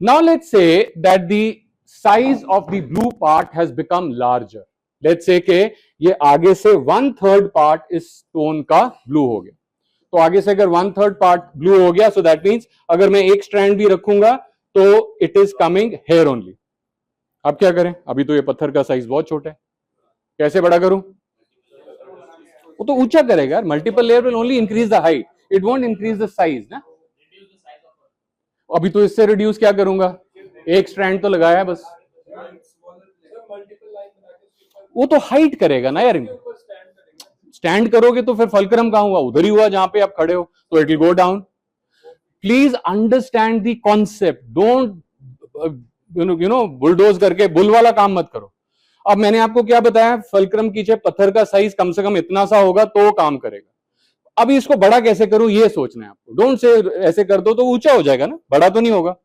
Now let's say that the size of the blue part has become larger. Let's say कि ये आगे से 1/3 part इस stone का ब्लू हो गया. तो आगे से अगर 1/3 पार्ट ब्लू हो गया, सो दैट मीन्स अगर मैं एक स्ट्रैंड भी रखूंगा तो it is coming here only. अब क्या करें? अभी तो ये पत्थर का साइज बहुत छोटा है, कैसे बड़ा करूं? वो तो ऊंचा करेगा. Multiple layer will only increase the height, it won't increase the size ना. अभी तो इससे रिड्यूस क्या करूंगा? एक स्ट्रैंड तो लगाया है बस. वो तो हाइट करेगा ना यार. स्टैंड करोगे तो फिर फलक्रम कहां हुआ? उधर ही हुआ जहां पे आप खड़े हो, तो it will go down. Please understand the concept. Don't you know bulldoze करके बुल वाला काम मत करो. अब मैंने आपको क्या बताया? फलक्रम की चाहे पत्थर का साइज कम से कम इतना सा होगा तो काम करेगा. अभी इसको बड़ा कैसे करूं ये सोचना है आपको. डोंट से ऐसे कर दो तो ऊंचा हो जाएगा ना, बड़ा तो नहीं होगा.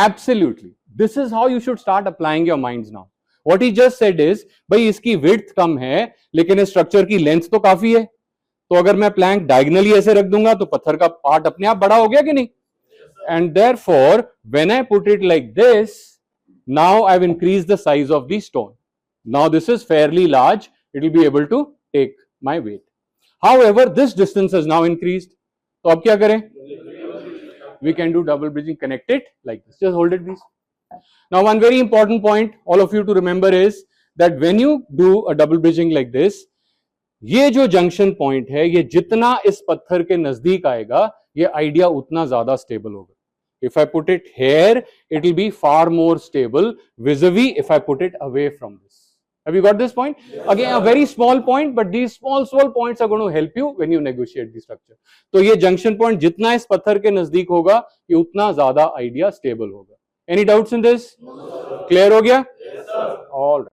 Absolutely, this is how you should start applying your minds now. What he just said is, भाई इसकी विड्थ कम है लेकिन इस स्ट्रक्चर की लेंथ तो काफी है. तो अगर मैं प्लैंक डायगनली ऐसे रख दूंगा तो पत्थर का पार्ट अपने आप बड़ा हो गया कि नहीं? And therefore when I put it like this, now I've increased the size of the stone. Now this is fairly large, it will be able to take my weight. However, this distance has now increased. तो अब क्या करें? We can do double bridging, connect it like this. Just hold it please. Now one very important point all of you to remember is that when you do a double bridging like this, ये जो junction point है ये जितना इस पत्थर के नजदीक आएगा ये आइडिया उतना ज्यादा स्टेबल होगा. If I put it here, it will be far more stable vis-a-vis if I put it away from this. Have you got this point? Yes, again, a very small point, but these small points are going to help you when you negotiate the structure. तो ये junction point जितना इस पत्थर के नजदीक होगा ये उतना ज्यादा आइडिया स्टेबल होगा. Any doubts in this? No, clear हो गया? Yes, sir. All right.